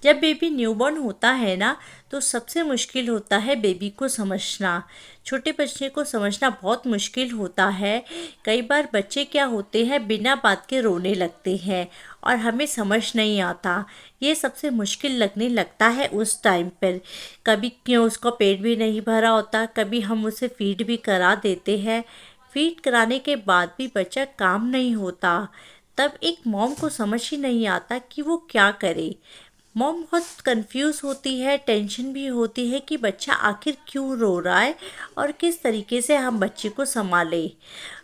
जब baby newborn होता है ना, तो सबसे मुश्किल होता है बेबी को समझना। छोटे बच्चे को समझना बहुत मुश्किल होता है। कई बार बच्चे क्या होते हैं, बिना बात के रोने लगते हैं और हमें समझ नहीं आता। ये सबसे मुश्किल लगने लगता है उस टाइम पर। कभी क्यों उसका पेट भी नहीं भरा होता, कभी हम उसे फीड भी करा देते हैं। फीड कराने के बाद भी बच्चा काम नहीं होता। तब एक मॉम को समझ ही नहीं आता कि वो क्या करे। मॉम बहुत कंफ्यूज होती है, टेंशन भी होती है कि बच्चा आखिर क्यों रो रहा है और किस तरीके से हम बच्चे को संभालें।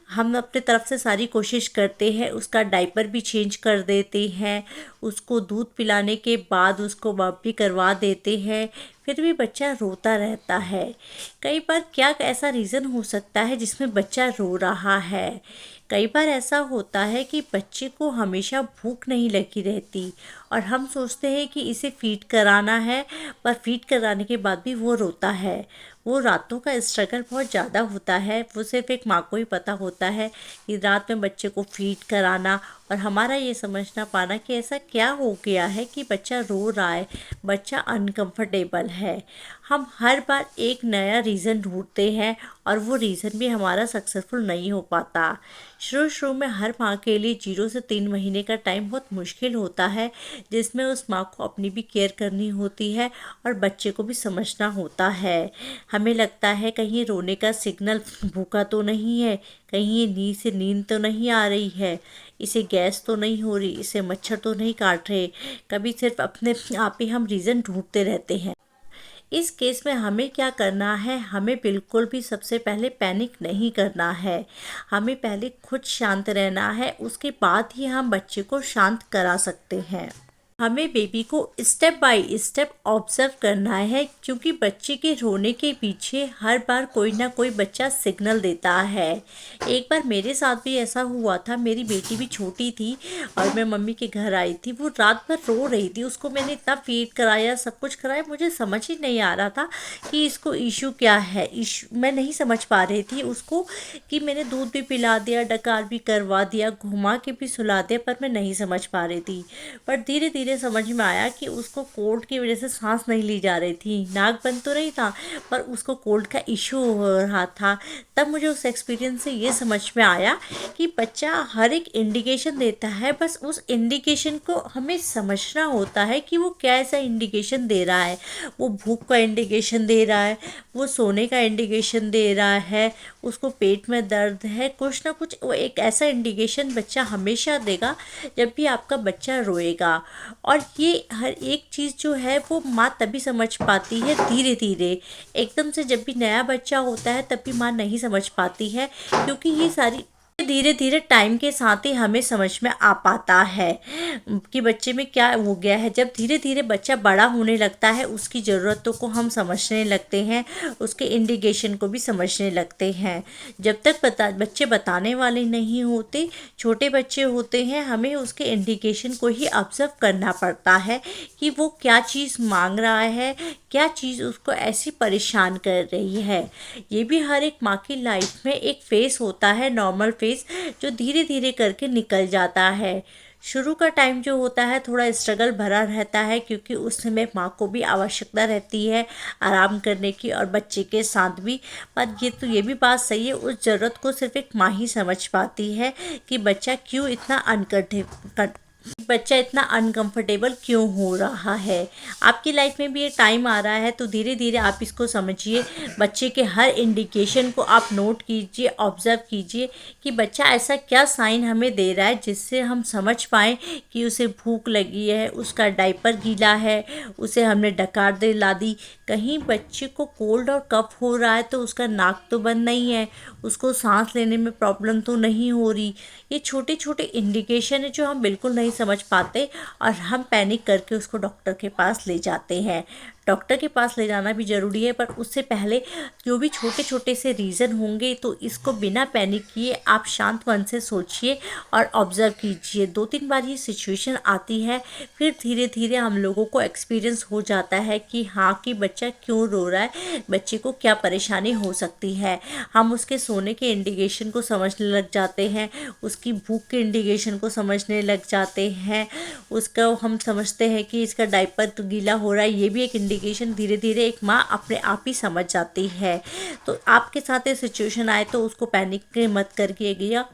हम अपने तरफ से सारी कोशिश करते हैं, उसका डायपर भी चेंज कर देते हैं, उसको दूध पिलाने के बाद उसको बब भी करवा देते हैं, फिर भी बच्चा रोता रहता है। कई बार क्या ऐसा रीज़न हो सकता है जिसमें बच्चा रो रहा है। कई बार ऐसा होता है कि बच्चे को हमेशा भूख नहीं लगी रहती और हम सोचते हैं कि इसे फीड कराना है, पर फीड कराने के बाद भी वो रोता है। वो रातों का स्ट्रगल बहुत ज़्यादा होता है, वो सिर्फ एक माँ को ही पता होता है कि रात में बच्चे को फीड कराना और हमारा ये समझना पाना कि ऐसा क्या हो गया है कि बच्चा रो रहा है, बच्चा अनकंफर्टेबल है। हम हर बार एक नया रीज़न ढूंढते हैं और वो रीज़न भी हमारा सक्सेसफुल नहीं हो पाता। शुरू शुरू में हर माँ के लिए 0 से 3 महीने का टाइम बहुत मुश्किल होता है, जिसमें उस माँ को अपनी भी केयर करनी होती है और बच्चे को भी समझना होता है। हमें लगता है कहीं रोने का सिग्नल भूखा तो नहीं है, कहीं ये नींद से नींद तो नहीं आ रही है, इसे गैस तो नहीं हो रही, इसे मच्छर तो नहीं काट रहे। कभी सिर्फ अपने आप ही हम रीज़न ढूंढते रहते हैं। इस केस में हमें क्या करना है, हमें बिल्कुल भी सबसे पहले पैनिक नहीं करना है। हमें पहले खुद शांत रहना है, उसके बाद ही हम बच्चे को शांत करा सकते हैं। हमें बेबी को स्टेप बाय स्टेप ऑब्जर्व करना है, क्योंकि बच्चे के रोने के पीछे हर बार कोई ना कोई बच्चा सिग्नल देता है। एक बार मेरे साथ भी ऐसा हुआ था, मेरी बेटी भी छोटी थी और मैं मम्मी के घर आई थी। वो रात भर रो रही थी, उसको मैंने इतना फीड कराया, सब कुछ कराया, मुझे समझ ही नहीं आ रहा था कि इसको इशू क्या है। इशू मैं नहीं समझ पा रही थी उसको, कि मैंने दूध भी पिला दिया, डकार भी करवा दिया, घुमा के भी सुला दिया, पर मैं नहीं समझ पा रही थी। पर धीरे धीरे समझ में आया कि उसको कोल्ड की वजह से सांस नहीं ली जा रही थी। नाक बंद तो नहीं था, पर उसको कोल्ड का इशू हो रहा था। तब मुझे उस एक्सपीरियंस से ये समझ में आया कि बच्चा हर एक इंडिकेशन देता है, बस उस इंडिकेशन को हमें समझना होता है कि वो क्या ऐसा इंडिकेशन दे रहा है। वो भूख का इंडिकेशन दे रहा है, वो सोने का इंडिकेशन दे रहा है, उसको पेट में दर्द है, कुछ ना कुछ वो एक ऐसा इंडिकेशन बच्चा हमेशा देगा जब भी आपका बच्चा रोएगा। और ये हर एक चीज़ जो है वो माँ तभी समझ पाती है धीरे धीरे। एकदम से जब भी नया बच्चा होता है तब भी माँ नहीं समझ पाती है, क्योंकि ये सारी धीरे धीरे टाइम के साथ ही हमें समझ में आ पाता है कि बच्चे में क्या हो गया है। जब धीरे धीरे बच्चा बड़ा होने लगता है, उसकी ज़रूरतों को हम समझने लगते हैं, उसके इंडिकेशन को भी समझने लगते हैं। जब तक बच्चे बताने वाले नहीं होते, छोटे बच्चे होते हैं, हमें उसके इंडिकेशन को ही ऑब्जर्व करना पड़ता है कि वो क्या चीज़ मांग रहा है, क्या चीज़ उसको ऐसी परेशान कर रही है। ये भी हर एक माँ की लाइफ में एक फेस होता है, नॉर्मल फेस, जो धीरे धीरे करके निकल जाता है। शुरू का टाइम जो होता है थोड़ा स्ट्रगल भरा रहता है, क्योंकि उस समय माँ को भी आवश्यकता रहती है आराम करने की और बच्चे के साथ भी। पर ये भी बात सही है, उस ज़रूरत को सिर्फ एक माँ ही समझ पाती है कि बच्चा इतना अनकंफर्टेबल क्यों हो रहा है। आपकी लाइफ में भी ये टाइम आ रहा है, तो धीरे धीरे आप इसको समझिए। बच्चे के हर इंडिकेशन को आप नोट कीजिए, ऑब्जर्व कीजिए कि बच्चा ऐसा क्या साइन हमें दे रहा है जिससे हम समझ पाएँ कि उसे भूख लगी है, उसका डायपर गीला है, उसे हमने डकार दिला दी। कहीं बच्चे को कोल्ड और कफ हो रहा है तो उसका नाक तो बंद नहीं है, उसको सांस लेने में प्रॉब्लम तो नहीं हो रही। ये छोटे छोटे इंडिकेशन है जो हम बिल्कुल नहीं समझ पाते और हम पैनिक करके उसको डॉक्टर के पास ले जाते हैं। डॉक्टर के पास ले जाना भी ज़रूरी है, पर उससे पहले जो भी छोटे छोटे से रीज़न होंगे तो इसको बिना पैनिक किए आप शांत मन से सोचिए और ऑब्ज़र्व कीजिए। 2-3 बार ये सिचुएशन आती है, फिर धीरे धीरे हम लोगों को एक्सपीरियंस हो जाता है कि हाँ कि बच्चा क्यों रो रहा है, बच्चे को क्या परेशानी हो सकती है। हम उसके सोने के इंडिकेशन को समझने लग जाते हैं, उसकी भूख के इंडिकेशन को समझने लग जाते हैं, उसका हम समझते हैं कि इसका डायपर तो गीला हो रहा है, ये भी एक इंडिकेशन धीरे धीरे एक माँ अपने आप ही समझ जाती है। तो आपके साथ ये सिचुएशन आए तो उसको पैनिक मत करिएगा,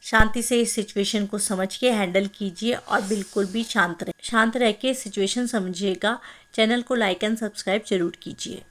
शांति से इस सिचुएशन को समझ के हैंडल कीजिए और बिल्कुल भी शांत रह के सिचुएशन समझिएगा। चैनल को लाइक एंड सब्सक्राइब जरूर कीजिए।